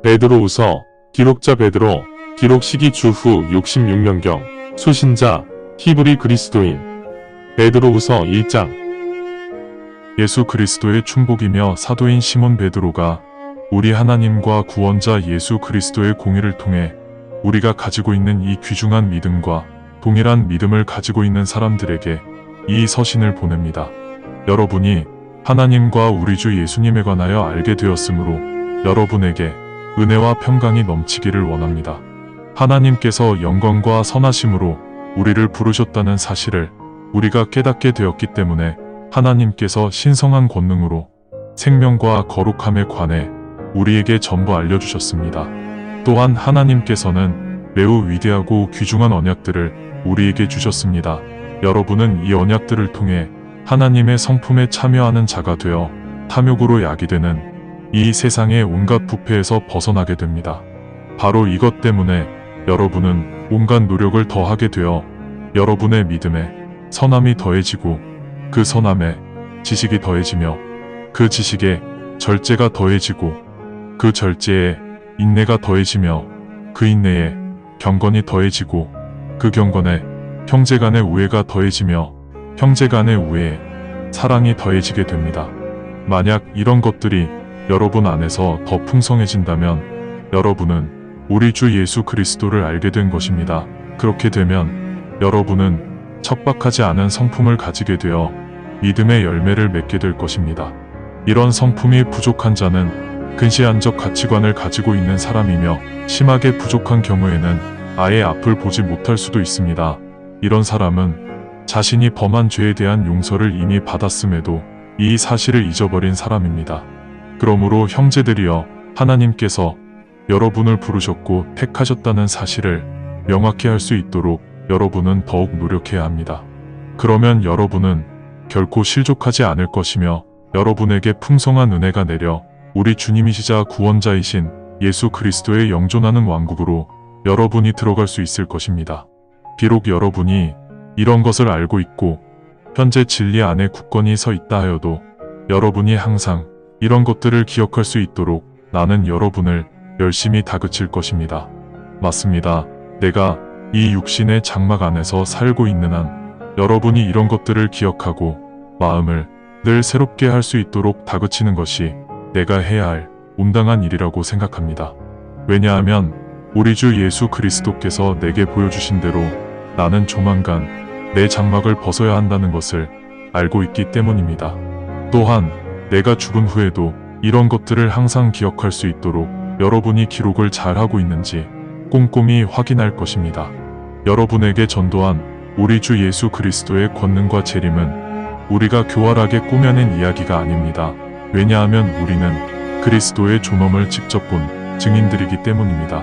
베드로후서 기록자 베드로 기록 시기 주후 66년경 수신자 히브리 그리스도인 베드로후서 1장 예수 그리스도의 충복이며 사도인 시몬 베드로가 우리 하나님과 구원자 예수 그리스도의 공의를 통해 우리가 가지고 있는 이 귀중한 믿음과 동일한 믿음을 가지고 있는 사람들에게 이 서신을 보냅니다. 여러분이 하나님과 우리 주 예수님에 관하여 알게 되었으므로 여러분에게 은혜와 평강이 넘치기를 원합니다. 하나님께서 영광과 선하심으로 우리를 부르셨다는 사실을 우리가 깨닫게 되었기 때문에 하나님께서 신성한 권능으로 생명과 거룩함에 관해 우리에게 전부 알려주셨습니다. 또한 하나님께서는 매우 위대하고 귀중한 언약들을 우리에게 주셨습니다. 여러분은 이 언약들을 통해 하나님의 성품에 참여하는 자가 되어 탐욕으로 야기되는 이 세상의 온갖 부패에서 벗어나게 됩니다. 바로 이것 때문에 여러분은 온갖 노력을 더하게 되어 여러분의 믿음에 선함이 더해지고 그 선함에 지식이 더해지며 그 지식에 절제가 더해지고 그 절제에 인내가 더해지며 그 인내에 경건이 더해지고 그 경건에 형제간의 우애가 더해지며 형제간의 우애에 사랑이 더해지게 됩니다. 만약 이런 것들이 여러분 안에서 더 풍성해진다면 여러분은 우리 주 예수 그리스도를 알게 된 것입니다. 그렇게 되면 여러분은 척박하지 않은 성품을 가지게 되어 믿음의 열매를 맺게 될 것입니다. 이런 성품이 부족한 자는 근시안적 가치관을 가지고 있는 사람이며 심하게 부족한 경우에는 아예 앞을 보지 못할 수도 있습니다. 이런 사람은 자신이 범한 죄에 대한 용서를 이미 받았음에도 이 사실을 잊어버린 사람입니다. 그러므로 형제들이여, 하나님께서 여러분을 부르셨고 택하셨다는 사실을 명확히 할 수 있도록 여러분은 더욱 노력해야 합니다. 그러면 여러분은 결코 실족하지 않을 것이며 여러분에게 풍성한 은혜가 내려 우리 주님이시자 구원자이신 예수 그리스도의 영존하는 왕국으로 여러분이 들어갈 수 있을 것입니다. 비록 여러분이 이런 것을 알고 있고 현재 진리 안에 굳건히 서 있다 하여도 여러분이 항상 이런 것들을 기억할 수 있도록 나는 여러분을 열심히 다그칠 것입니다. 맞습니다. 내가 이 육신의 장막 안에서 살고 있는 한 여러분이 이런 것들을 기억하고 마음을 늘 새롭게 할 수 있도록 다그치는 것이 내가 해야 할 온당한 일이라고 생각합니다. 왜냐하면 우리 주 예수 그리스도께서 내게 보여주신 대로 나는 조만간 내 장막을 벗어야 한다는 것을 알고 있기 때문입니다. 또한 내가 죽은 후에도 이런 것들을 항상 기억할 수 있도록 여러분이 기록을 잘 하고 있는지 꼼꼼히 확인할 것입니다. 여러분에게 전도한 우리 주 예수 그리스도의 권능과 재림은 우리가 교활하게 꾸며낸 이야기가 아닙니다. 왜냐하면 우리는 그리스도의 존엄을 직접 본 증인들이기 때문입니다.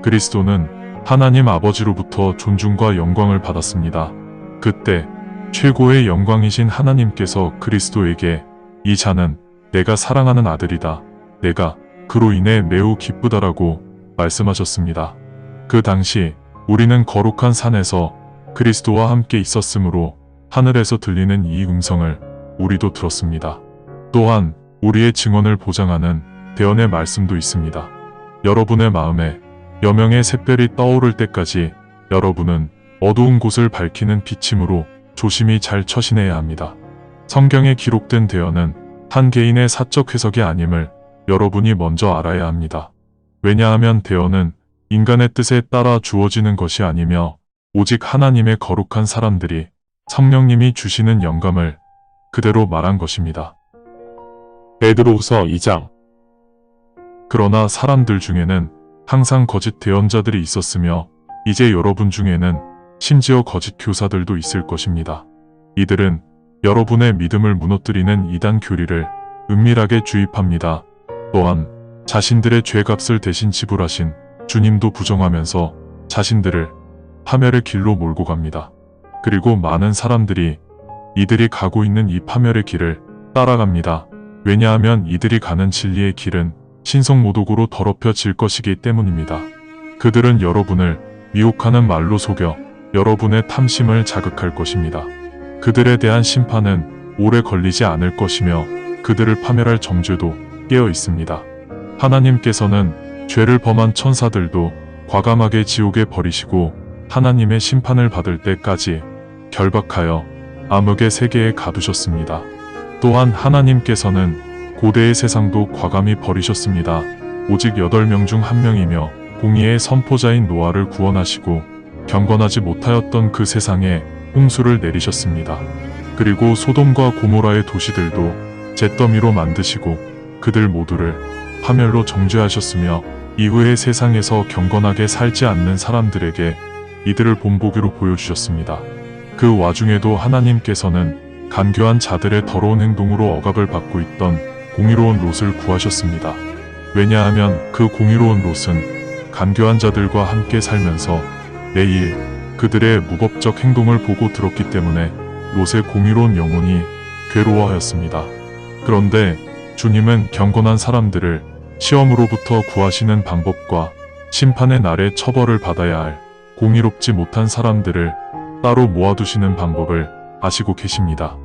그리스도는 하나님 아버지로부터 존중과 영광을 받았습니다. 그때 최고의 영광이신 하나님께서 그리스도에게 이 자는 내가 사랑하는 아들이다. 내가 그로 인해 매우 기쁘다라고 말씀하셨습니다. 그 당시 우리는 거룩한 산에서 그리스도와 함께 있었으므로 하늘에서 들리는 이 음성을 우리도 들었습니다. 또한 우리의 증언을 보장하는 대언의 말씀도 있습니다. 여러분의 마음에 여명의 샛별이 떠오를 때까지 여러분은 어두운 곳을 밝히는 빛임으로 조심히 잘 처신해야 합니다. 성경에 기록된 대언은 한 개인의 사적 해석이 아님을 여러분이 먼저 알아야 합니다. 왜냐하면 대언은 인간의 뜻에 따라 주어지는 것이 아니며 오직 하나님의 거룩한 사람들이 성령님이 주시는 영감을 그대로 말한 것입니다. 베드로후서 2장 그러나 사람들 중에는 항상 거짓 대언자들이 있었으며 이제 여러분 중에는 심지어 거짓 교사들도 있을 것입니다. 이들은 여러분의 믿음을 무너뜨리는 이단 교리를 은밀하게 주입합니다. 또한 자신들의 죄값을 대신 지불하신 주님도 부정하면서 자신들을 파멸의 길로 몰고 갑니다. 그리고 많은 사람들이 이들이 가고 있는 이 파멸의 길을 따라갑니다. 왜냐하면 이들이 가는 진리의 길은 신성모독으로 더럽혀질 것이기 때문입니다. 그들은 여러분을 미혹하는 말로 속여 여러분의 탐심을 자극할 것입니다. 그들에 대한 심판은 오래 걸리지 않을 것이며 그들을 파멸할 정죄도 깨어 있습니다. 하나님께서는 죄를 범한 천사들도 과감하게 지옥에 버리시고 하나님의 심판을 받을 때까지 결박하여 암흑의 세계에 가두셨습니다. 또한 하나님께서는 고대의 세상도 과감히 버리셨습니다. 오직 8명 중 1명이며 공의의 선포자인 노아를 구원하시고 경건하지 못하였던 그 세상에 홍수를 내리셨습니다. 그리고 소돔과 고모라의 도시들도 잿더미로 만드시고 그들 모두를 파멸로 정죄하셨으며 이후의 세상에서 경건하게 살지 않는 사람들에게 이들을 본보기로 보여주셨습니다. 그 와중에도 하나님께서는 간교한 자들의 더러운 행동으로 억압을 받고 있던 공의로운 롯을 구하셨습니다. 왜냐하면 그 공의로운 롯은 간교한 자들과 함께 살면서 매일 그들의 무법적 행동을 보고 들었기 때문에 롯의 공의로운 영혼이 괴로워하였습니다. 그런데 주님은 경건한 사람들을 시험으로부터 구하시는 방법과 심판의 날에 처벌을 받아야 할 공의롭지 못한 사람들을 따로 모아두시는 방법을 아시고 계십니다.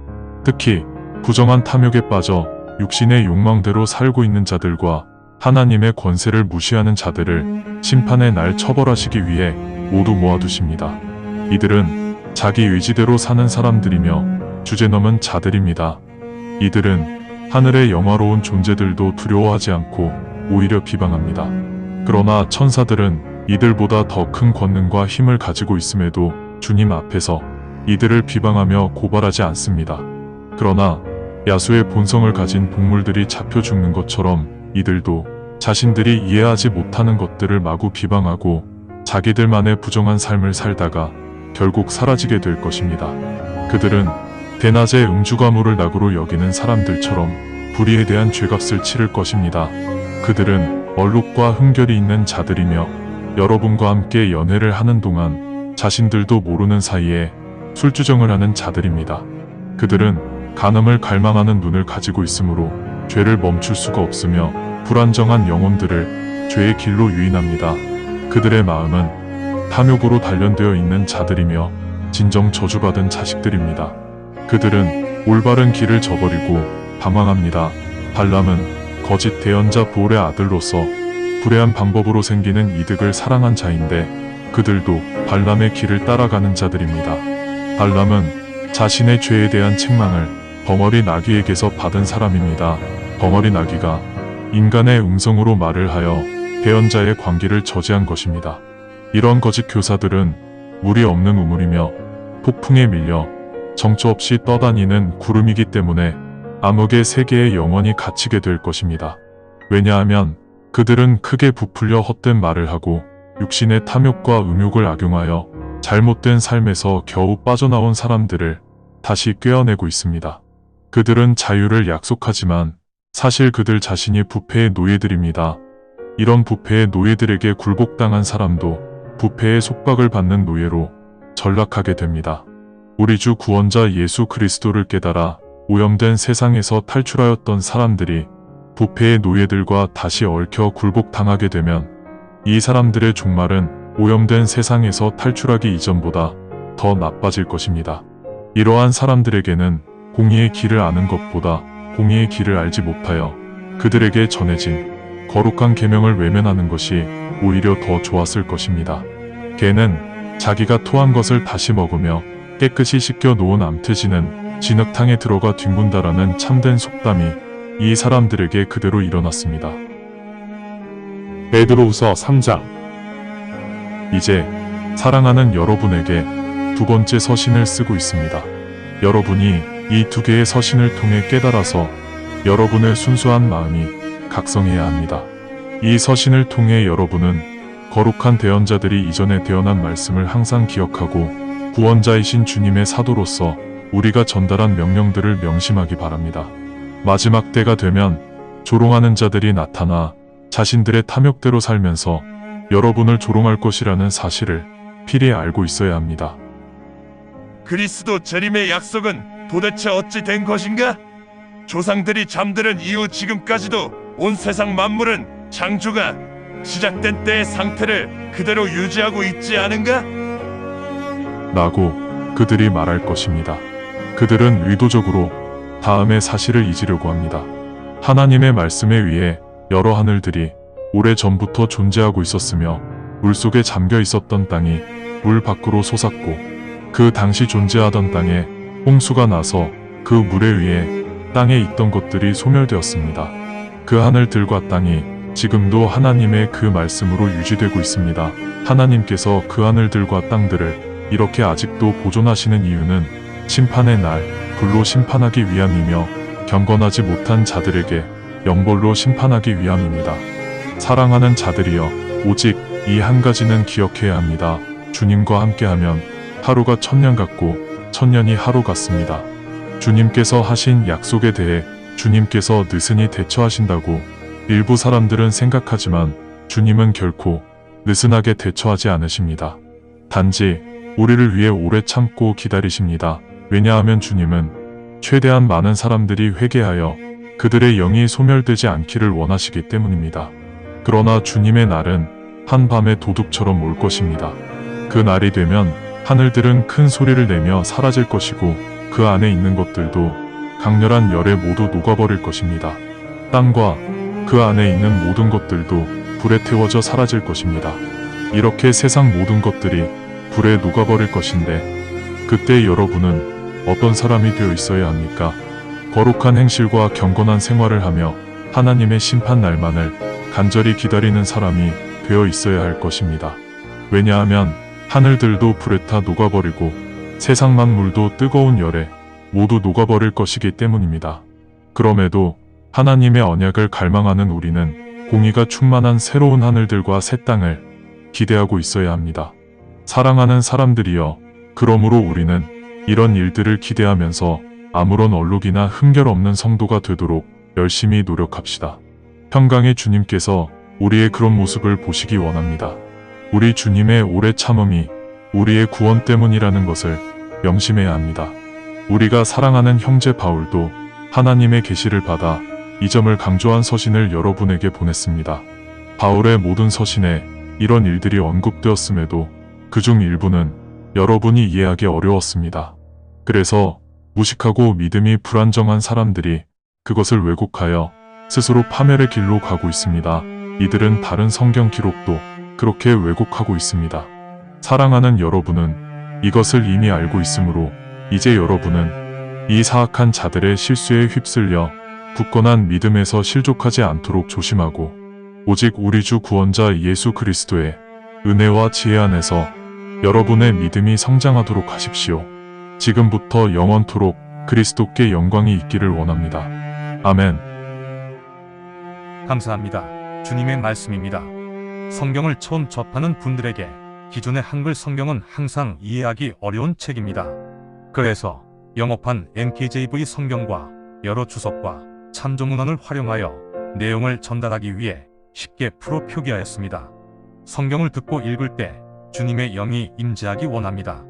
특히 부정한 탐욕에 빠져 육신의 욕망대로 살고 있는 자들과 하나님의 권세를 무시하는 자들을 심판의 날 처벌하시기 위해 모두 모아두십니다. 이들은 자기 의지대로 사는 사람들이며 주제넘은 자들입니다. 이들은 하늘의 영화로운 존재들도 두려워하지 않고 오히려 비방합니다. 그러나 천사들은 이들보다 더 큰 권능과 힘을 가지고 있음에도 주님 앞에서 이들을 비방하며 고발하지 않습니다. 그러나 야수의 본성을 가진 동물들이 잡혀 죽는 것처럼 이들도 자신들이 이해하지 못하는 것들을 마구 비방하고 자기들만의 부정한 삶을 살다가 결국 사라지게 될 것입니다. 그들은 대낮에 음주가물을 낙으로 여기는 사람들처럼 불의에 대한 죄값을 치를 것입니다. 그들은 얼룩과 흠결이 있는 자들이며 여러분과 함께 연애를 하는 동안 자신들도 모르는 사이에 술주정을 하는 자들입니다. 그들은 간음을 갈망하는 눈을 가지고 있으므로 죄를 멈출 수가 없으며 불안정한 영혼들을 죄의 길로 유인합니다. 그들의 마음은 탐욕으로 단련되어 있는 자들이며 진정 저주받은 자식들입니다. 그들은 올바른 길을 저버리고 방황합니다. 발람은 거짓 대언자 보올의 아들로서 불의한 방법으로 생기는 이득을 사랑한 자인데 그들도 발람의 길을 따라가는 자들입니다. 발람은 자신의 죄에 대한 책망을 벙어리 나귀에게서 받은 사람입니다. 벙어리 나귀가 인간의 음성으로 말을 하여 대언자의 관계를 저지한 것입니다. 이런 거짓 교사들은 물이 없는 우물이며 폭풍에 밀려 정처 없이 떠다니는 구름이기 때문에 암흑의 세계에 영원히 갇히게 될 것입니다. 왜냐하면 그들은 크게 부풀려 헛된 말을 하고 육신의 탐욕과 음욕을 악용하여 잘못된 삶에서 겨우 빠져나온 사람들을 다시 꿰어내고 있습니다. 그들은 자유를 약속하지만 사실 그들 자신이 부패의 노예들입니다. 이런 부패의 노예들에게 굴복당한 사람도 부패의 속박을 받는 노예로 전락하게 됩니다. 우리 주 구원자 예수 그리스도를 깨달아 오염된 세상에서 탈출하였던 사람들이 부패의 노예들과 다시 얽혀 굴복당하게 되면 이 사람들의 종말은 오염된 세상에서 탈출하기 이전보다 더 나빠질 것입니다. 이러한 사람들에게는 공의의 길을 아는 것보다 공의의 길을 알지 못하여 그들에게 전해진 거룩한 계명을 외면하는 것이 오히려 더 좋았을 것입니다. 개는 자기가 토한 것을 다시 먹으며 깨끗이 씻겨 놓은 암돼지는 진흙탕에 들어가 뒹군다라는 참된 속담이 이 사람들에게 그대로 일어났습니다. 베드로후서 3장. 이제 사랑하는 여러분에게 두 번째 서신을 쓰고 있습니다. 여러분이 이 두 개의 서신을 통해 깨달아서 여러분의 순수한 마음이 각성해야 합니다. 이 서신을 통해 여러분은 거룩한 대언자들이 이전에 대언한 말씀을 항상 기억하고 구원자이신 주님의 사도로서 우리가 전달한 명령들을 명심하기 바랍니다. 마지막 때가 되면 조롱하는 자들이 나타나 자신들의 탐욕대로 살면서 여러분을 조롱할 것이라는 사실을 필히 알고 있어야 합니다. 그리스도 재림의 약속은 도대체 어찌 된 것인가? 조상들이 잠드는 이후 지금까지도 온 세상 만물은 창조가 시작된 때의 상태를 그대로 유지하고 있지 않은가? 라고 그들이 말할 것입니다. 그들은 의도적으로 다음의 사실을 잊으려고 합니다. 하나님의 말씀에 의해 여러 하늘들이 오래전부터 존재하고 있었으며 물속에 잠겨 있었던 땅이 물 밖으로 솟았고 그 당시 존재하던 땅에 홍수가 나서 그 물에 의해 땅에 있던 것들이 소멸되었습니다. 그 하늘들과 땅이 지금도 하나님의 그 말씀으로 유지되고 있습니다. 하나님께서 그 하늘들과 땅들을 이렇게 아직도 보존하시는 이유는 심판의 날 불로 심판하기 위함이며 경건하지 못한 자들에게 영벌로 심판하기 위함입니다. 사랑하는 자들이여, 오직 이 한 가지는 기억해야 합니다. 주님과 함께하면 하루가 천년 같고 천년이 하루 같습니다. 주님께서 하신 약속에 대해 주님께서 느슨히 대처하신다고 일부 사람들은 생각하지만 주님은 결코 느슨하게 대처하지 않으십니다. 단지 우리를 위해 오래 참고 기다리십니다. 왜냐하면 주님은 최대한 많은 사람들이 회개하여 그들의 영이 소멸되지 않기를 원하시기 때문입니다. 그러나 주님의 날은 한밤의 도둑처럼 올 것입니다. 그 날이 되면 하늘들은 큰 소리를 내며 사라질 것이고 그 안에 있는 것들도 강렬한 열에 모두 녹아버릴 것입니다. 땅과 그 안에 있는 모든 것들도 불에 태워져 사라질 것입니다. 이렇게 세상 모든 것들이 불에 녹아버릴 것인데 그때 여러분은 어떤 사람이 되어 있어야 합니까? 거룩한 행실과 경건한 생활을 하며 하나님의 심판 날만을 간절히 기다리는 사람이 되어 있어야 할 것입니다. 왜냐하면 하늘들도 불에 타 녹아버리고 세상 만물도 뜨거운 열에 모두 녹아버릴 것이기 때문입니다. 그럼에도 하나님의 언약을 갈망하는 우리는 공의가 충만한 새로운 하늘들과 새 땅을 기대하고 있어야 합니다. 사랑하는 사람들이여, 그러므로 우리는 이런 일들을 기대하면서 아무런 얼룩이나 흠결 없는 성도가 되도록 열심히 노력합시다. 평강의 주님께서 우리의 그런 모습을 보시기 원합니다. 우리 주님의 오래 참음이 우리의 구원 때문이라는 것을 명심해야 합니다. 우리가 사랑하는 형제 바울도 하나님의 계시를 받아 이 점을 강조한 서신을 여러분에게 보냈습니다. 바울의 모든 서신에 이런 일들이 언급되었음에도 그중 일부는 여러분이 이해하기 어려웠습니다. 그래서 무식하고 믿음이 불안정한 사람들이 그것을 왜곡하여 스스로 파멸의 길로 가고 있습니다. 이들은 다른 성경 기록도 그렇게 왜곡하고 있습니다. 사랑하는 여러분은 이것을 이미 알고 있으므로 이제 여러분은 이 사악한 자들의 실수에 휩쓸려 굳건한 믿음에서 실족하지 않도록 조심하고 오직 우리 주 구원자 예수 그리스도의 은혜와 지혜 안에서 여러분의 믿음이 성장하도록 하십시오. 지금부터 영원토록 그리스도께 영광이 있기를 원합니다. 아멘. 감사합니다. 주님의 말씀입니다. 성경을 처음 접하는 분들에게 기존의 한글 성경은 항상 이해하기 어려운 책입니다. 그래서 영어판 NKJV 성경과 여러 주석과 참조문헌을 활용하여 내용을 전달하기 위해 쉽게 풀어 표기하였습니다. 성경을 듣고 읽을 때 주님의 영이 임재하기 원합니다.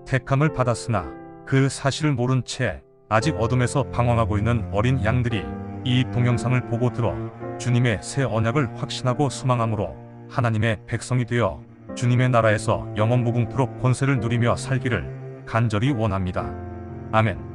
택함을 받았으나 그 사실을 모른 채 아직 어둠에서 방황하고 있는 어린 양들이 이 동영상을 보고 들어 주님의 새 언약을 확신하고 소망함으로 하나님의 백성이 되어 주님의 나라에서 영원 무궁토록 권세를 누리며 살기를 간절히 원합니다. 아멘.